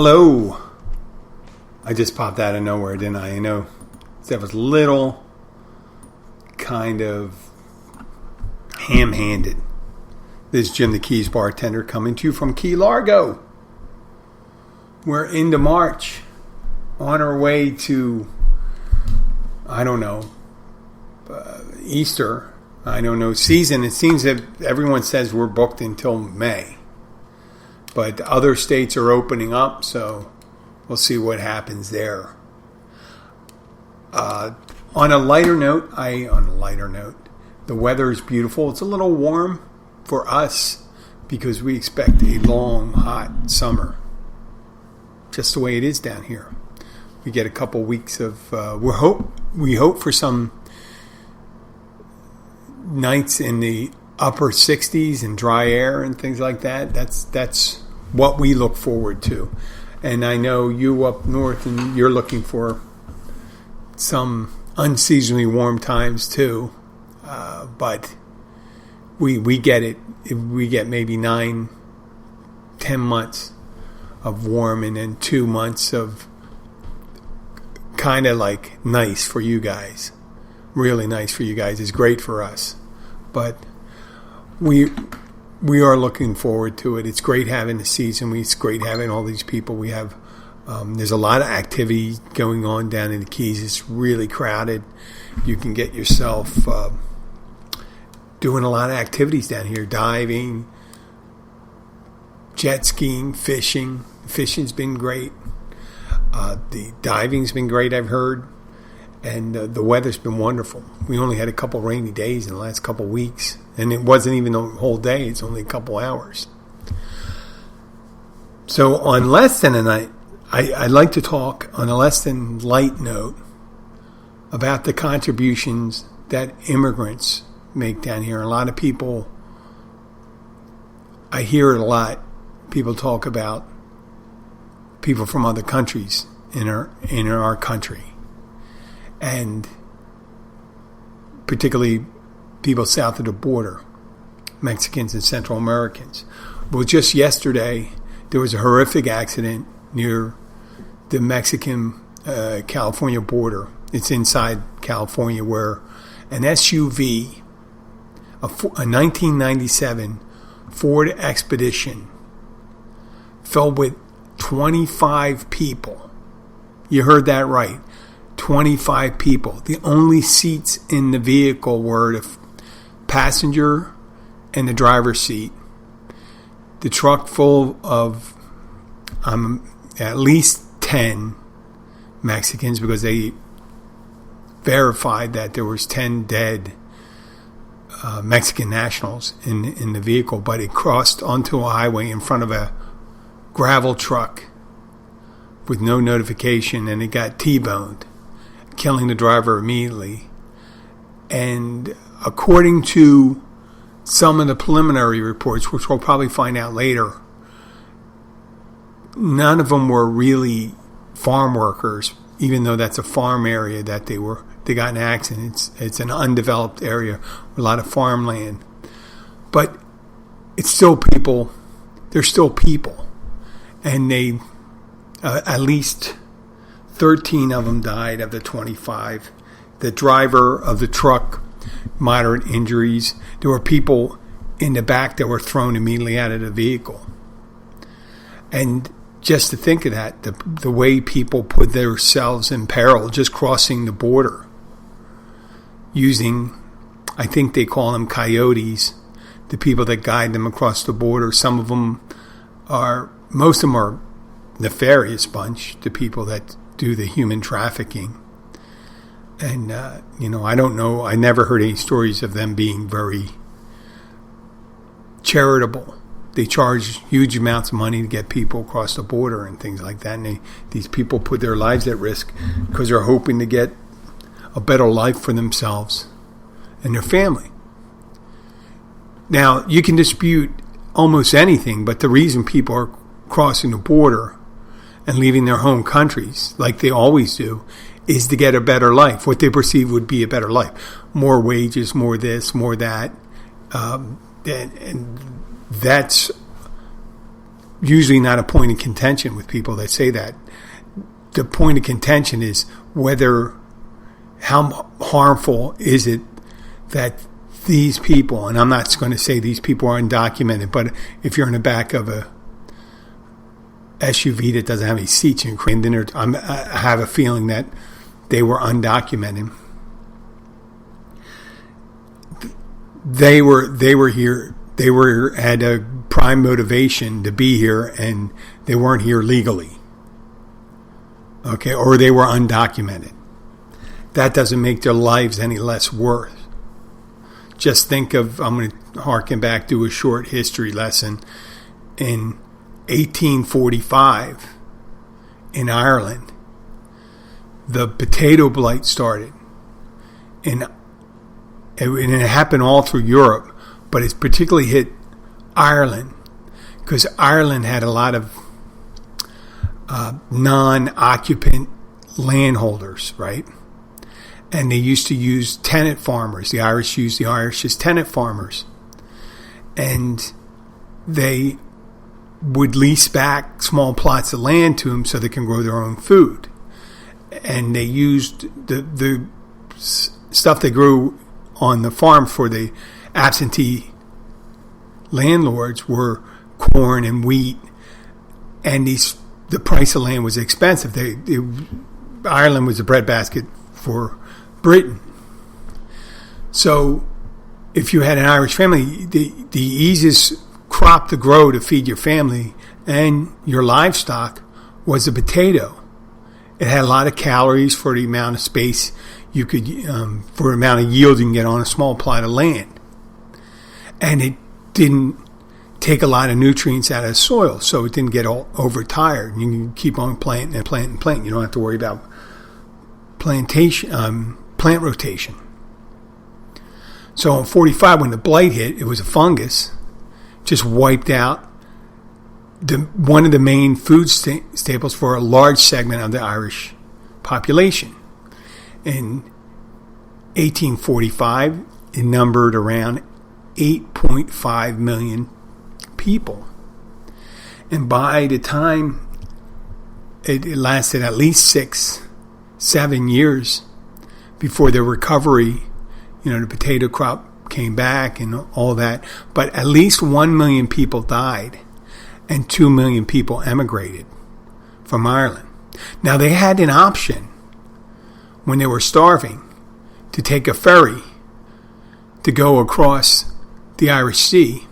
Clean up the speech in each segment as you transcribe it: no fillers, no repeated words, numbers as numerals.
Hello. I just popped out of nowhere, didn't I? I know that was a little kind of ham-handed. This is Jim the Keys Bartender coming to you from Key Largo. We're into March, on our way to, Easter. Season. It seems that everyone says we're booked until May. But other states are opening up, so we'll see what happens there. On a lighter note, the weather is beautiful. It's a little warm for us because we expect a long, hot summer. Just the way it is down here. We get a couple weeks of we hope for some nights in the upper 60s and dry air and things like that. That's what we look forward to. And I know you up north and you're looking for some unseasonably warm times too. But we get it. We get maybe 9-10 months of warm and then 2 months of kind of like nice for you guys. Really nice for you guys. It's great for us. But we are looking forward to it. It's great having the season. It's great having all these people. We have there's a lot of activity going on down in the Keys. It's really crowded. You can get yourself doing a lot of activities down here. Diving, jet skiing, fishing. Fishing's been great. The diving's been great, I've heard. And the weather's been wonderful. We only had a couple rainy days in the last couple weeks. And it wasn't even the whole day. It's only a couple hours. So on less than a night, I'd like to talk on a less than light note about the contributions that immigrants make down here. A lot of people, I hear it a lot. People talk about people from other countries in our country. And particularly people south of the border, Mexicans and Central Americans. Well, just yesterday, there was a horrific accident near the Mexican-California border. It's inside California where an SUV, a 1997 Ford Expedition, fell with 25 people. You heard that right. 25 people. The only seats in the vehicle were the passenger and the driver's seat. The truck full of at least 10 Mexicans, because they verified that there was 10 dead Mexican nationals in the vehicle, but it crossed onto a highway in front of a gravel truck with no notification, and it got T-boned, killing the driver immediately. And according to some of the preliminary reports, which we'll probably find out later, none of them were really farm workers, even though that's a farm area that they got in an accident. It's an undeveloped area with a lot of farmland. But it's still people. They're still people. And they, at least 13 of them died of the 25. The driver of the truck, moderate injuries. There were people in the back that were thrown immediately out of the vehicle. And just to think of that, the way people put themselves in peril just crossing the border using, I think they call them coyotes, the people that guide them across the border. Most of them are nefarious bunch, the people that do the human trafficking. And, I don't know. I never heard any stories of them being very charitable. They charge huge amounts of money to get people across the border and things like that. And these people put their lives at risk because they're hoping to get a better life for themselves and their family. Now, you can dispute almost anything, but the reason people are crossing the border and leaving their home countries, like they always do, is to get a better life, what they perceive would be a better life. More wages, more this, more that. And that's usually not a point of contention with people that say that. The point of contention is how harmful is it that these people, and I'm not going to say these people are undocumented, but if you're in the back of a SUV that doesn't have any seats in Ukraine, then I have a feeling that they were undocumented. They were here. They had a prime motivation to be here, and they weren't here legally. Okay, or they were undocumented. That doesn't make their lives any less worth. Just think of, I'm going to harken back to a short history lesson. In 1845, in Ireland, the potato blight started. And it happened all through Europe, but it's particularly hit Ireland, because Ireland had a lot of non-occupant landholders, right? And they used to use tenant farmers. The Irish used the Irish as tenant farmers. And they would lease back small plots of land to them so they can grow their own food. And they used the stuff they grew on the farm for the absentee landlords were corn and wheat. And the price of land was expensive. Ireland was a breadbasket for Britain. So if you had an Irish family, the easiest crop to grow to feed your family and your livestock was a potato. It had a lot of calories for the amount of space you could, for the amount of yield you can get on a small plot of land. And it didn't take a lot of nutrients out of the soil, so it didn't get all overtired. You can keep on planting and planting and planting. You don't have to worry about plant rotation. So in 45, when the blight hit, it was a fungus, just wiped out one of the main food staples for a large segment of the Irish population. In 1845, it numbered around 8.5 million people. And by the time it lasted at least 6-7 years before the recovery, the potato crop came back and all that. But at least 1 million people died and 2 million people emigrated from Ireland. Now, they had an option when they were starving to take a ferry to go across the Irish Sea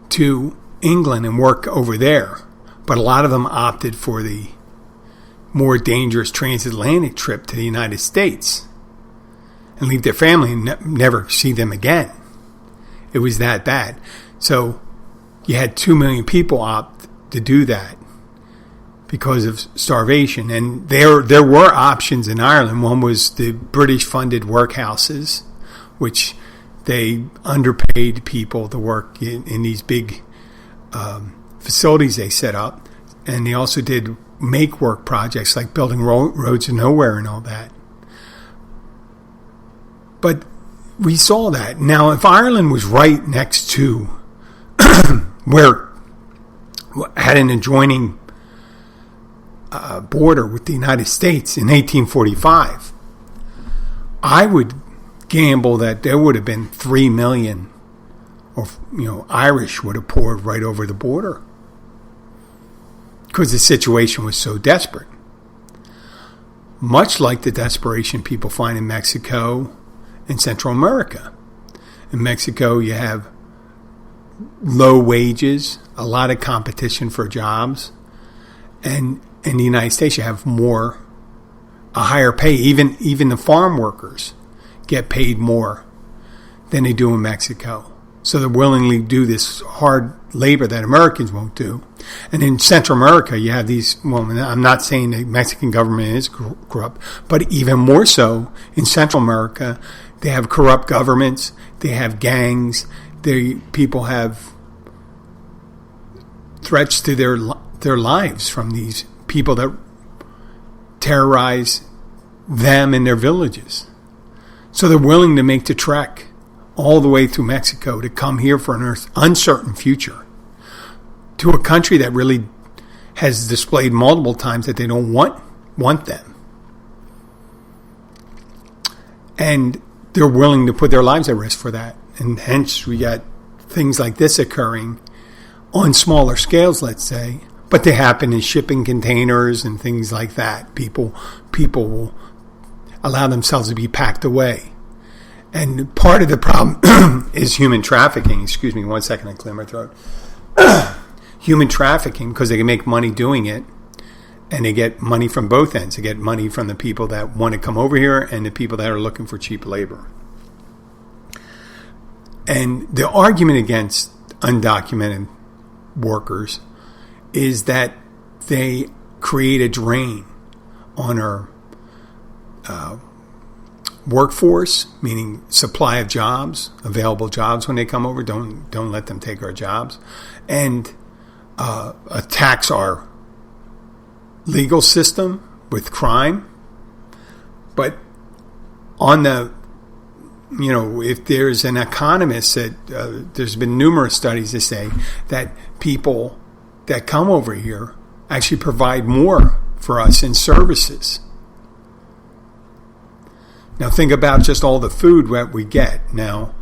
to England and work over there. But a lot of them opted for the more dangerous transatlantic trip to the United States and leave their family and never see them again. It was that bad. So you had 2 million people opt to do that because of starvation. And there were options in Ireland. One was the British-funded workhouses, which they underpaid people to work in these big facilities they set up. And they also did make-work projects like building roads to nowhere and all that. But we saw that. Now, if Ireland was right next to where had an adjoining border with the United States in 1845, I would gamble that there would have been 3 million Irish would have poured right over the border because the situation was so desperate. Much like the desperation people find in Mexico and Central America. In Mexico, you have low wages, a lot of competition for jobs, and in the United States, you have a higher pay. Even the farm workers get paid more than they do in Mexico. So they willingly do this hard labor that Americans won't do. And in Central America, you have these, I'm not saying the Mexican government is corrupt, but even more so in Central America, they have corrupt governments, they have gangs, people have threats to their lives from these people that terrorize them and their villages. So they're willing to make the trek all the way through Mexico to come here for an uncertain future. to a country that really has displayed multiple times that they don't want them. And they're willing to put their lives at risk for that. And hence we got things like this occurring on smaller scales, let's say, but they happen in shipping containers and things like that. People will allow themselves to be packed away. And part of the problem is human trafficking. Excuse me, 1 second, I clear my throat. Human trafficking, because they can make money doing it, and they get money from both ends. They get money from the people that want to come over here and the people that are looking for cheap labor. And the argument against undocumented workers is that they create a drain on our workforce, meaning supply of jobs, available jobs when they come over. Don't let them take our jobs, and attacks our legal system with crime. But on the, if there's an economist that there's been numerous studies that say that people that come over here actually provide more for us in services. Now think about just all the food that we get. Now,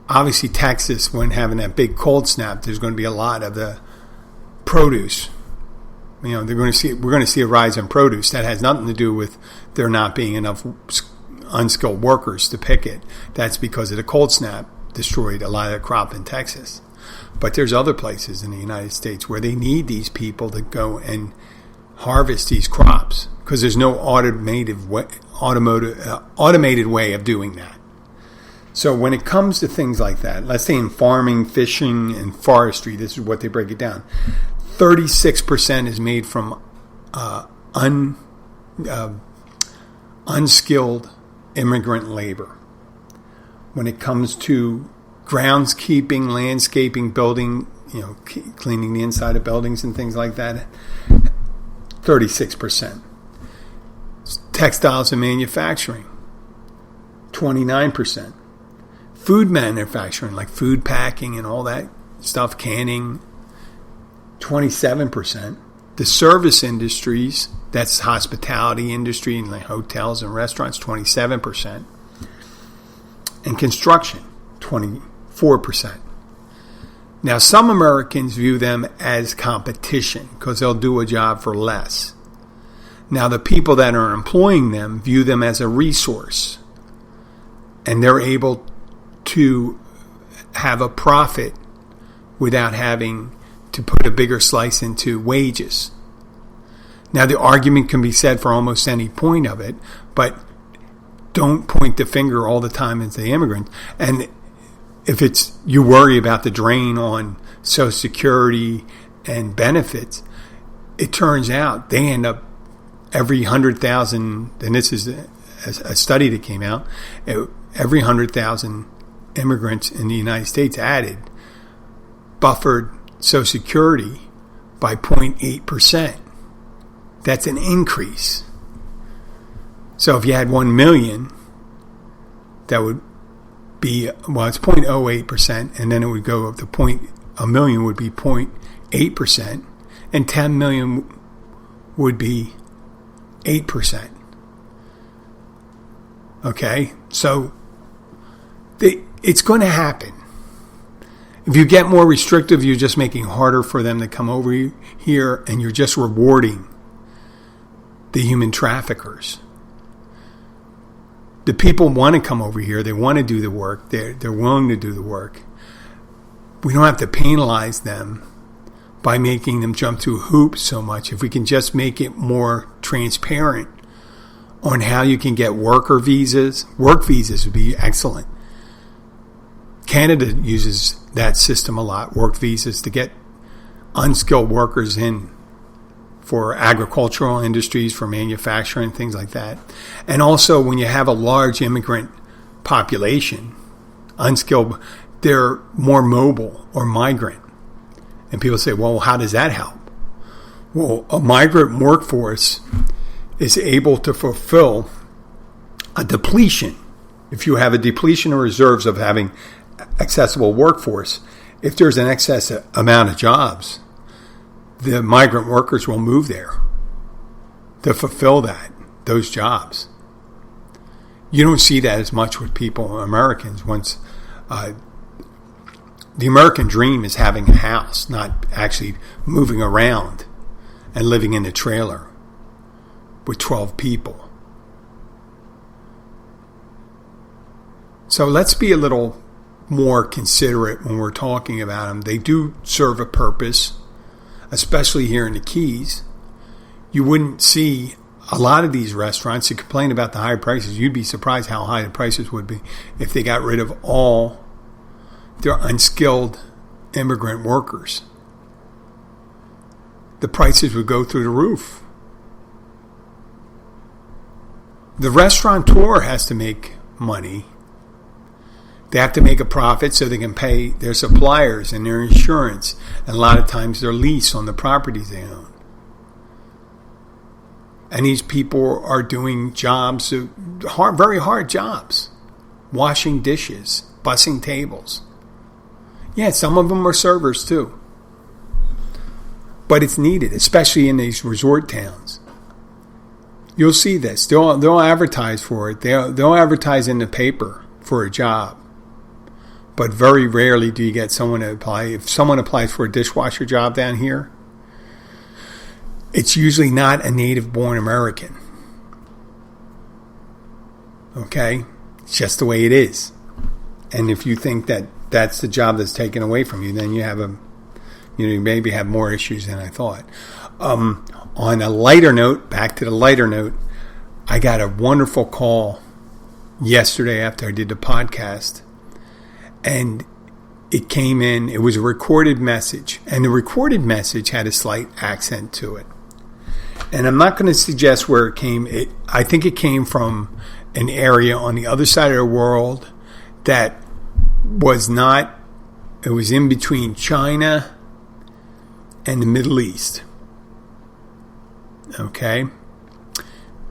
obviously Texas, when having that big cold snap, there's going to be a lot of the produce. We're going to see a rise in produce. That has nothing to do with there not being enough unskilled workers to pick it. That's because of the cold snap destroyed a lot of the crop in Texas. But there's other places in the United States where they need these people to go and harvest these crops because there's no automated way of doing that. So when it comes to things like that, let's say in farming, fishing, and forestry, this is what they break it down. 36% is made from unskilled immigrant labor. When it comes to groundskeeping, landscaping, building, cleaning the inside of buildings and things like that, 36%. Textiles and manufacturing, 29%. Food manufacturing, like food packing and all that stuff, canning, 27%. The service industries, that's hospitality industry and like hotels and restaurants, 27%. And construction, 24%. Now, some Americans view them as competition because they'll do a job for less. Now, the people that are employing them view them as a resource, and they're able to have a profit without having to put a bigger slice into wages. Now, the argument can be said for almost any point of it, but don't point the finger all the time at the immigrant. And if you worry about the drain on Social Security and benefits, it turns out they end up every 100,000, and this is a study that came out, every 100,000 immigrants in the United States added buffered Social Security by 0.8%. That's an increase. So if you had 1 million, that would be, it's 0.08%, and then it would go up to a million would be 0.8%, and 10 million would be 8%. Okay? So it's going to happen. If you get more restrictive, you're just making it harder for them to come over here, and you're just rewarding the human traffickers. The people want to come over here. They want to do the work. They're willing to do the work. We don't have to penalize them by making them jump through hoops so much. If we can just make it more transparent on how you can get work visas would be excellent. Canada uses that system a lot, work visas, to get unskilled workers in for agricultural industries, for manufacturing, things like that. And also when you have a large immigrant population, unskilled, they're more mobile or migrant. And people say, well, how does that help? Well, a migrant workforce is able to fulfill a depletion. If you have a depletion of reserves of having accessible workforce, if there's an excess amount of jobs, the migrant workers will move there to fulfill those jobs. You don't see that as much with people, Americans. Once the American dream is having a house, not actually moving around and living in a trailer with 12 people. So let's be a little more considerate when we're talking about them. They do serve a purpose, especially here in the Keys. You wouldn't see a lot of these restaurants. You complain about the high prices. You'd be surprised how high the prices would be if they got rid of all their unskilled immigrant workers. The prices would go through the roof. The restaurateur has to make money. They have to make a profit so they can pay their suppliers and their insurance, and a lot of times their lease on the properties they own. And these people are doing jobs, very hard jobs, washing dishes, bussing tables. Yeah, some of them are servers too. But it's needed, especially in these resort towns. You'll see this. They'll advertise for it. They'll advertise in the paper for a job. But very rarely do you get someone to apply. If someone applies for a dishwasher job down here, it's usually not a native-born American. Okay? It's just the way it is. And if you think that that's the job that's taken away from you, then you maybe have more issues than I thought. On a lighter note, back to the lighter note, I got a wonderful call yesterday after I did the podcast. And it came in, it was a recorded message. And the recorded message had a slight accent to it. And I'm not going to suggest where it came. I think it came from an area on the other side of the world that was not, it was in between China and the Middle East. Okay?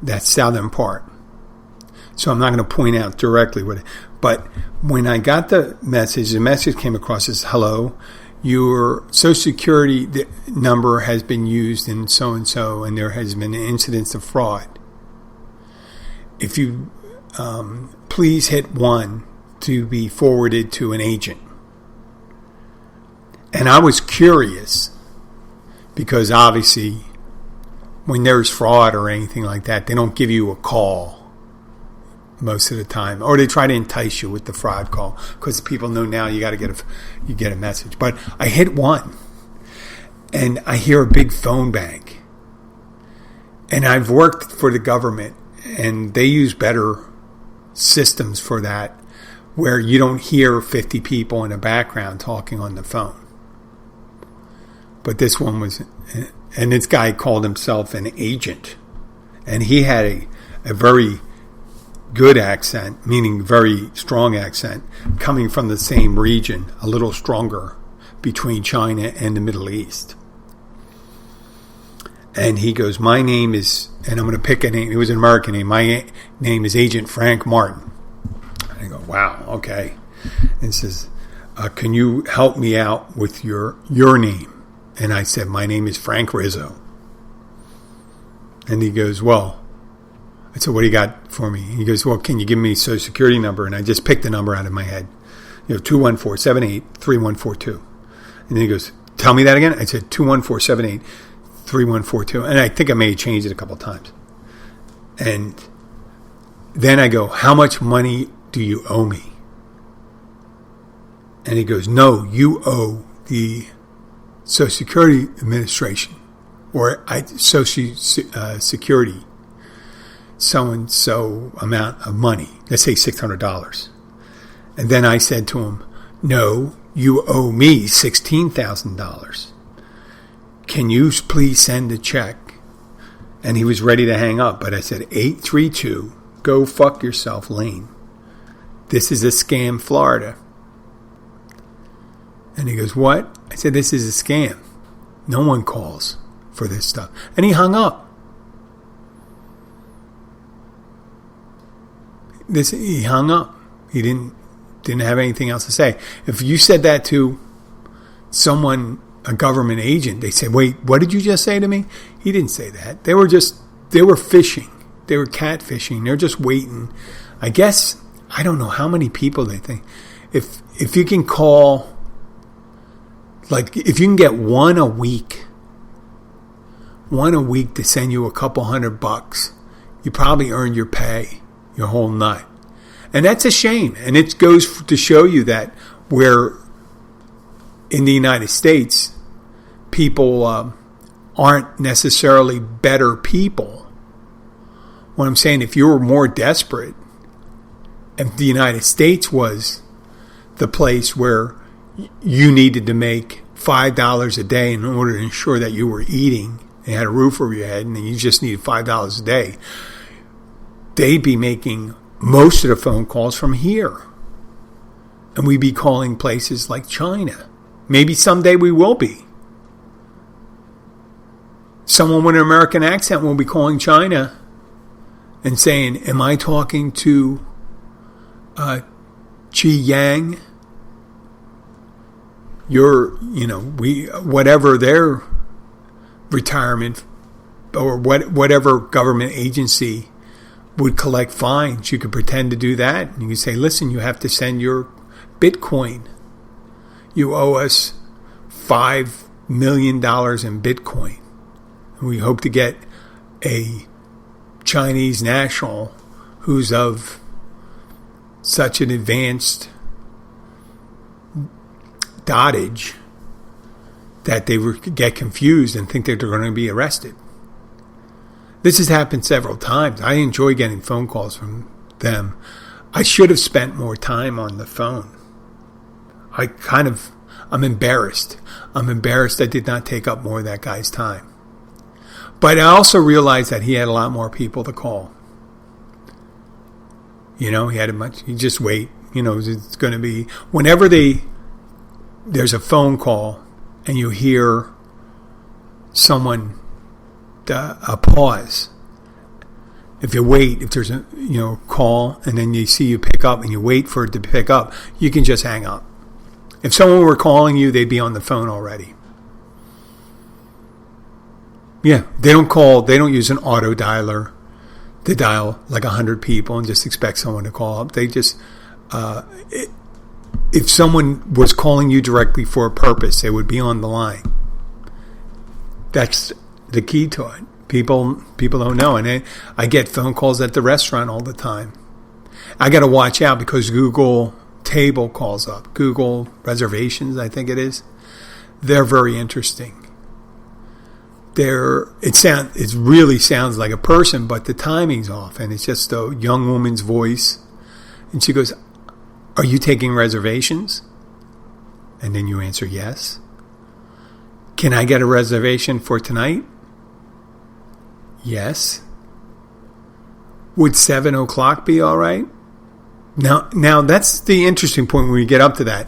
That southern part. So I'm not going to point out directly what it, but when I got the message came across as, hello, your Social Security number has been used in so-and-so, and there has been an incidence of fraud. If you please hit 1 to be forwarded to an agent. And I was curious because obviously when there's fraud or anything like that, they don't give you a call most of the time, or they try to entice you with the fraud call because people know now you got to get a message. But I hit 1 and I hear a big phone bank. And I've worked for the government and they use better systems for that, where you don't hear 50 people in the background talking on the phone. But this one was, and this guy called himself an agent, and he had a very good accent, meaning very strong accent, coming from the same region, a little stronger, between China and the Middle East. And he goes, my name is, and I'm going to pick a name, it was an American name, my name is Agent Frank Martin. And I go, wow, okay. And says, can you help me out with your name? And I said, my name is Frank Rizzo. And he goes, well, I said, what do you got for me? He goes, well, can you give me a Social Security number? And I just picked the number out of my head. 214-78-3142. And then he goes, tell me that again? I said, 214-78-3142. And I think I may have changed it a couple of times. And then I go, how much money do you owe me? And he goes, no, you owe the Social Security Administration or Social Security so-and-so amount of money. Let's say $600. And then I said to him, no, you owe me $16,000. Can you please send a check? And he was ready to hang up, but I said, 832, go fuck yourself, Lane. This is a scam, Florida. And he goes, what? I said, this is a scam. No one calls for this stuff. And he hung up. He hung up. He didn't have anything else to say. If you said that to someone a government agent, they say, wait, what did you just say to me? He didn't say that. They were fishing. They were catfishing. They're just waiting. I guess, I don't know how many people they think. If you can call, like, if you can get one a week to send you a couple $100, you probably earned your pay, your whole nut. And that's a shame. And it goes to show you that where in the United States, people aren't necessarily better people. What I'm saying, if you were more desperate, if the United States was the place where you needed to make $5 a day in order to ensure that you were eating and had a roof over your head, and you just needed $5 a day, they'd be making most of the phone calls from here. And we'd be calling places like China. Maybe someday we will be. Someone with an American accent will be calling China and saying, am I talking to Chi Yang? Whatever their retirement or whatever government agency would collect fines, you could pretend to do that. And you could say, listen, you have to send your Bitcoin. You owe us $5 million in Bitcoin. And we hope to get a Chinese national who's of such an advanced dottage that they would get confused and think that they're going to be arrested. This has happened several times. I enjoy getting phone calls from them. I should have spent more time on the phone. I'm embarrassed. I'm embarrassed I did not take up more of that guy's time. But I also realized that he had a lot more people to call. He just wait. It's going to be, whenever there's a phone call and you hear someone, a pause. If you wait, if there's a call and then you see you pick up and you wait for it to pick up, you can just hang up. If someone were calling you, they'd be on the phone already. Yeah, they don't use an auto dialer to dial like 100 people and just expect someone to call up. They just, if someone was calling you directly for a purpose, they would be on the line. That's the key to it. People don't know. And I get phone calls at the restaurant all the time. I got to watch out because Google Table calls up. Google reservations, I think it is. They're very interesting. It really sounds like a person, but the timing's off, and it's just a young woman's voice. And she goes, "Are you taking reservations?" And then you answer yes. "Can I get a reservation for tonight?" Yes. "Would 7 o'clock be all right?" Now that's the interesting point when we get up to that.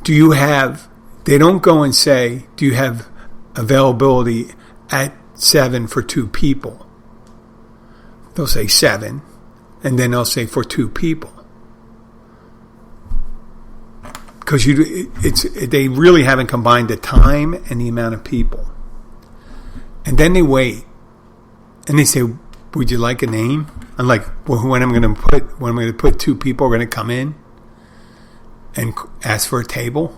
They don't go and say, do you have availability at 7 for 2 people? They'll say 7, and then they'll say for 2 people. Because they really haven't combined the time and the amount of people. And then they wait, and they say, would you like a name? I'm like, well, when I'm going to put 2 people are going to come in and ask for a table?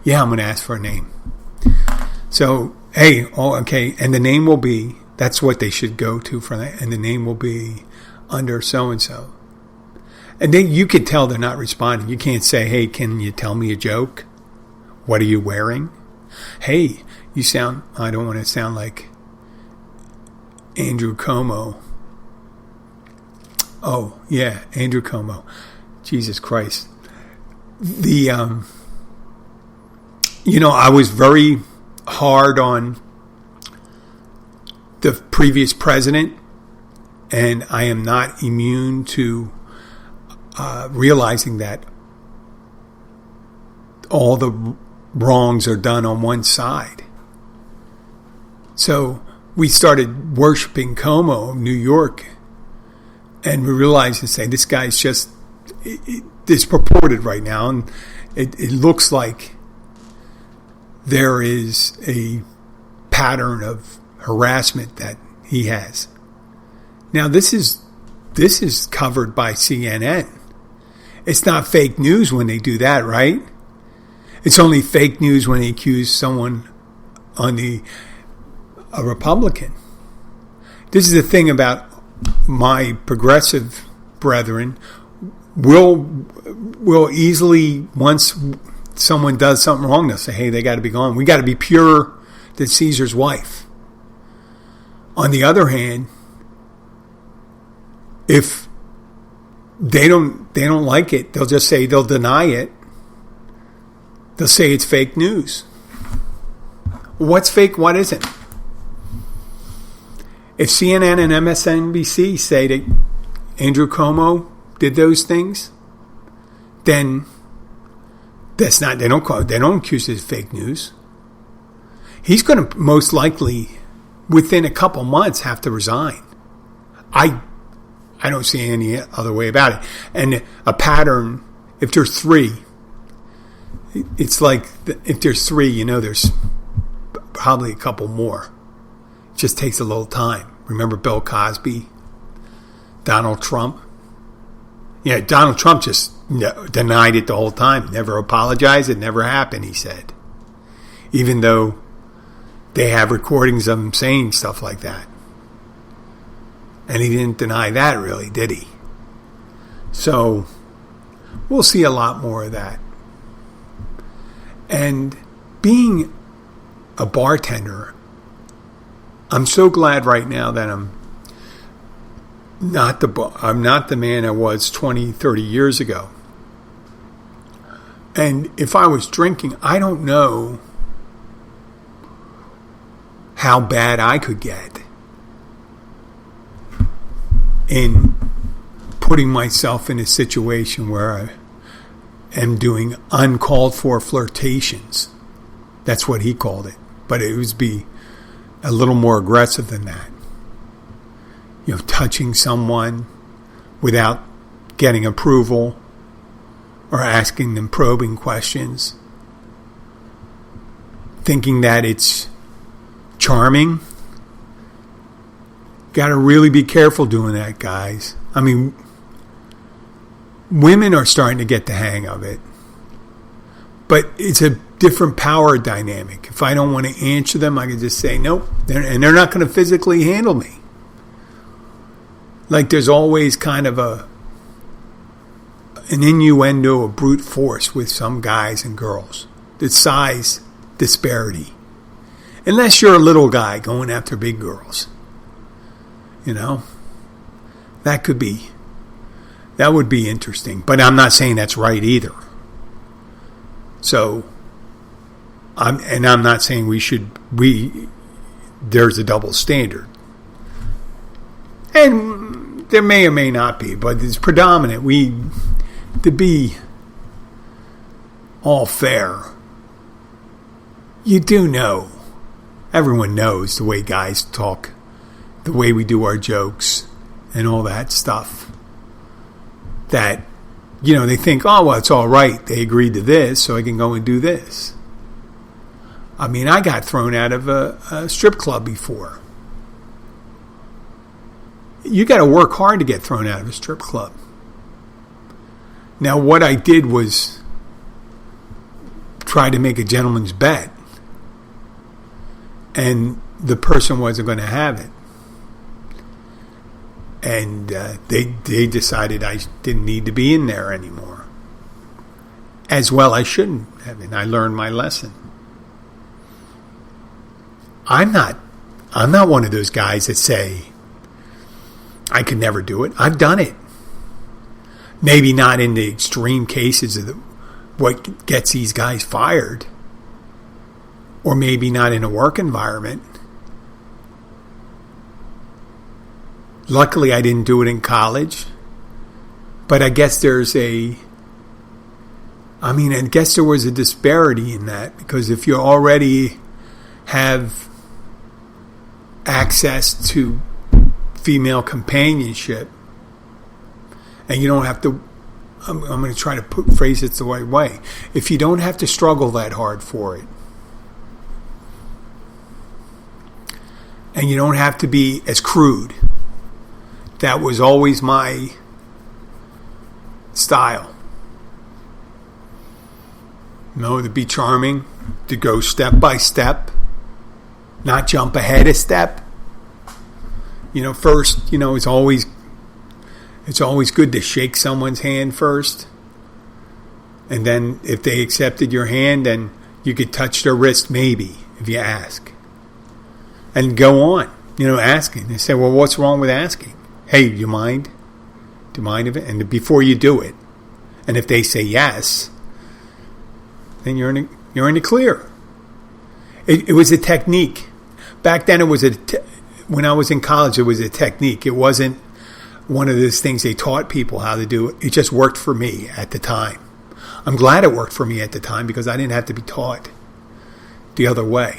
Yeah, I'm going to ask for a name. So, okay, and the name will be, that's what they should go to for that, and the name will be under so-and-so. And then you can tell they're not responding. You can't say, hey, can you tell me a joke? What are you wearing? Hey, I don't want to sound like Andrew Cuomo. Oh, yeah, Andrew Cuomo. Jesus Christ. I was very hard on the previous president, and I am not immune to realizing that all the wrongs are done on one side. So we started worshiping Cuomo of New York, and we realized and say, this guy's just disproported right now, and it looks like there is a pattern of harassment that he has. Now, this is covered by CNN. It's not fake news when they do that, right? It's only fake news when they accuse someone a Republican. This is the thing about my progressive brethren. We'll easily, once someone does something wrong, they'll say, hey, they got to be gone. We got to be purer than Caesar's wife. On the other hand, if they don't like it, they'll deny it. They'll say it's fake news. What's fake? What isn't? If CNN and MSNBC say that Andrew Cuomo did those things, then that's not. They don't accuse it of fake news. He's going to most likely, within a couple months, have to resign. I don't see any other way about it. And a pattern, if there's three, it's like if there's three, there's probably a couple more. It just takes a little time. Remember Bill Cosby, Donald Trump? Yeah, Donald Trump just denied it the whole time. Never apologized. It never happened, he said. Even though they have recordings of him saying stuff like that. And he didn't deny that, really, did he? So, we'll see a lot more of that. And being a bartender, I'm so glad right now that I'm not the man I was 20, 30 years ago. And if I was drinking, I don't know how bad I could get in putting myself in a situation where I am doing uncalled for flirtations. That's what he called it. But it would be a little more aggressive than that. Touching someone without getting approval or asking them probing questions. Thinking that it's charming. Got to really be careful doing that, guys. I mean, women are starting to get the hang of it. But it's a different power dynamic. If I don't want to answer them, I can just say nope. And they're not going to physically handle me. Like there's always kind of an innuendo of brute force with some guys and girls. The size disparity. Unless you're a little guy going after big girls. That would be interesting. But I'm not saying that's right either. So, I'm not saying there's a double standard. And there may or may not be, but it's predominant. To be all fair, you do know, everyone knows the way guys talk, the way we do our jokes and all that stuff, that, they think, oh, well, it's all right. They agreed to this, so I can go and do this. I mean, I got thrown out of a strip club before. You got to work hard to get thrown out of a strip club. Now, what I did was try to make a gentleman's bet. And the person wasn't going to have it. And they decided I didn't need to be in there anymore. As well, I shouldn't have. And I learned my lesson. I'm not one of those guys that say, I could never do it. I've done it. Maybe not in the extreme cases of what gets these guys fired. Or maybe not in a work environment. Luckily, I didn't do it in college. But I guess there was a disparity in that. Because if you already have access to female companionship, and you don't have to, I'm going to try to phrase it the right way. If you don't have to struggle that hard for it, And you don't have to be as crude. That was always my style. No, to be charming, to go step by step, not jump ahead a step. First, it's always good to shake someone's hand first. And then if they accepted your hand, then you could touch their wrist maybe, if you ask. And go on, asking. They say, well, what's wrong with asking? Hey, do you mind? Do you mind of it? And before you do it, and if they say yes, then you're in the clear. It was a technique. Back then, when I was in college, it was a technique. It wasn't one of those things they taught people how to do. It just worked for me at the time. I'm glad it worked for me at the time because I didn't have to be taught the other way.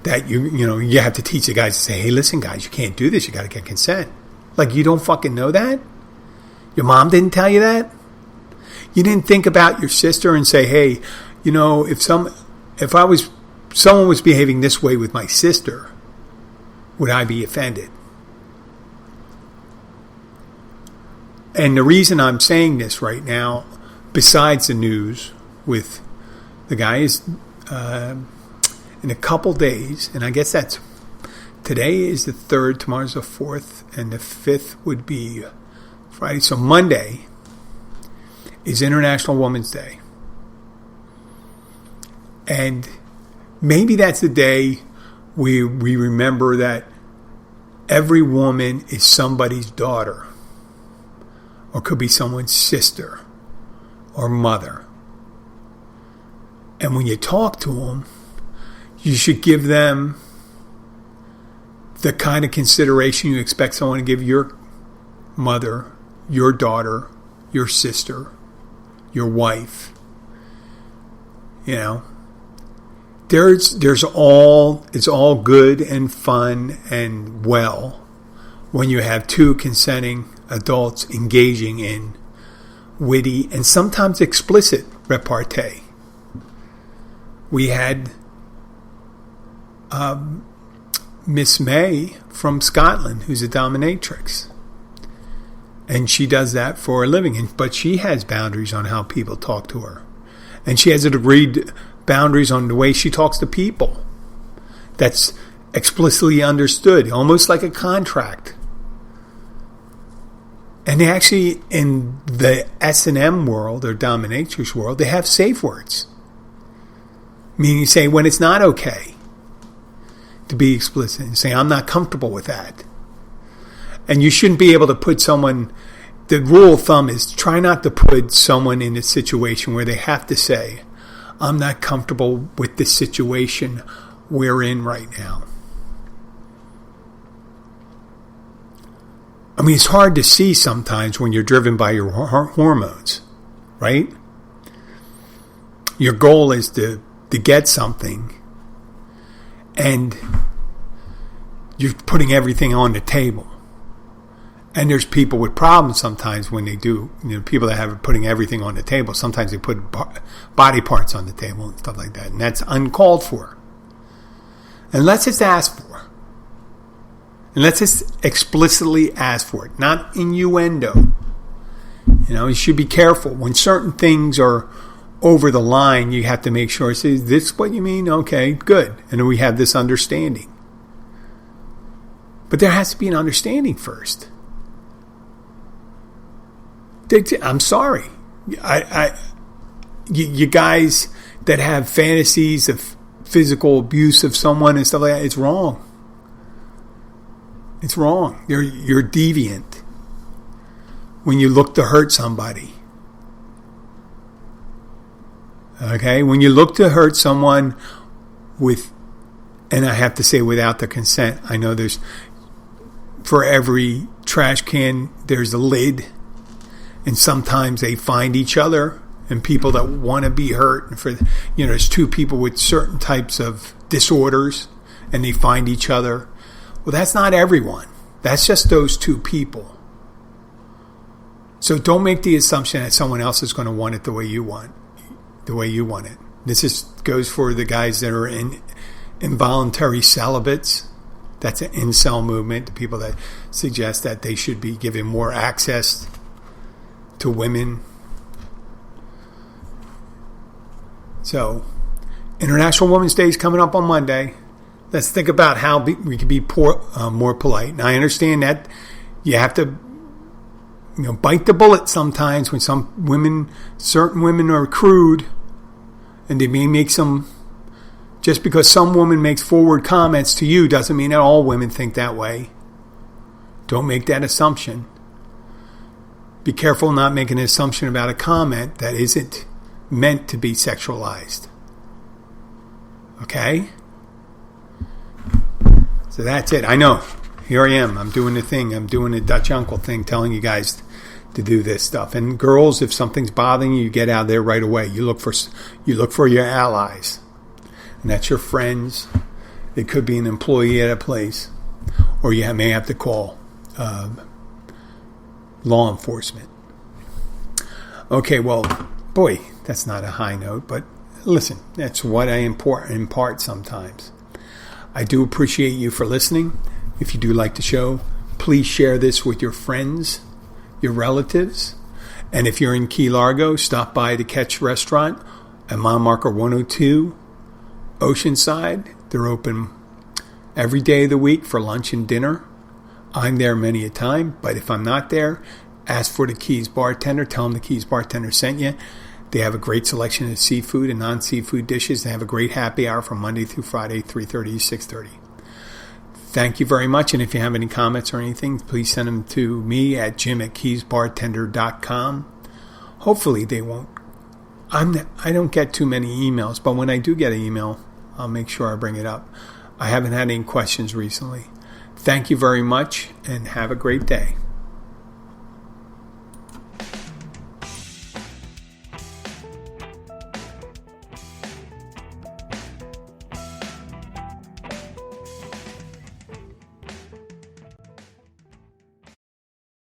That you have to teach the guys to say, hey, listen, guys, you can't do this. You got to get consent. Like, you don't fucking know that? Your mom didn't tell you that? You didn't think about your sister and say, hey, if someone was behaving this way with my sister, would I be offended? And the reason I'm saying this right now, besides the news with the guy, is in a couple days, and I guess today is the 3rd, tomorrow's the 4th, and the 5th would be Friday. So Monday is International Woman's Day. And maybe that's the day we remember that every woman is somebody's daughter, or could be someone's sister or mother. And when you talk to them, you should give them the kind of consideration you expect someone to give your mother, your daughter, your sister, your wife. It's all good and fun and well when you have two consenting adults engaging in witty and sometimes explicit repartee. We had Miss May from Scotland, who's a dominatrix. And she does that for a living. But she has boundaries on how people talk to her. And she has agreed boundaries on the way she talks to people. That's explicitly understood, almost like a contract. And they actually, in the S&M world, or dominatrix world, they have safe words. Meaning you say when it's not okay to be explicit. And say, I'm not comfortable with that. And you shouldn't be able to put someone, the rule of thumb is try not to put someone in a situation where they have to say, I'm not comfortable with the situation we're in right now. I mean, it's hard to see sometimes when you're driven by your hormones, right? Your goal is to get something, and you're putting everything on the table. And there's people with problems sometimes when they do. People that have putting everything on the table. Sometimes they put body parts on the table and stuff like that. And that's uncalled for. Unless it's asked for. Unless it's explicitly asked for it. Not innuendo. You should be careful. When certain things are over the line, you have to make sure, is this what you mean? Okay, good. And then we have this understanding. But there has to be an understanding first. I'm sorry. You guys that have fantasies of physical abuse of someone and stuff like that, it's wrong. It's wrong. You're deviant when you look to hurt somebody. Okay? When you look to hurt someone with, and I have to say without the consent, I know there's, for every trash can, there's a lid. And sometimes they find each other, and people that want to be hurt. And for there's two people with certain types of disorders, and they find each other. Well, that's not everyone. That's just those two people. So don't make the assumption that someone else is going to want it the way you want it. This goes for the guys that are involuntary celibates. That's an incel movement, the people that suggest that they should be given more access to women. So, International Women's Day is coming up on Monday. Let's think about how we can be more polite. Now, I understand that you have to, bite the bullet sometimes when certain women are crude, and they may make some. Just because some woman makes forward comments to you doesn't mean that all women think that way. Don't make that assumption. Be careful not making an assumption about a comment that isn't meant to be sexualized. Okay? So that's it. I know. Here I am. I'm doing the thing. I'm doing the Dutch uncle thing, telling you guys to do this stuff. And girls, if something's bothering you, you get out there right away. You look for your allies. And that's your friends. It could be an employee at a place. Or you may have to call law enforcement. Okay, well, boy, that's not a high note. But listen, that's what I impart sometimes. I do appreciate you for listening. If you do like the show, please share this with your friends, your relatives. And if you're in Key Largo, stop by the Catch Restaurant at mile marker 102 Oceanside. They're open every day of the week for lunch and dinner. I'm there many a time, but if I'm not there, ask for the Keys Bartender. Tell them the Keys Bartender sent you. They have a great selection of seafood and non-seafood dishes. They have a great happy hour from Monday through Friday, 3:30 to 6:30. Thank you very much, and if you have any comments or anything, please send them to me at jim@keysbartender.com. Hopefully they won't. I don't get too many emails, but when I do get an email, I'll make sure I bring it up. I haven't had any questions recently. Thank you very much, and have a great day.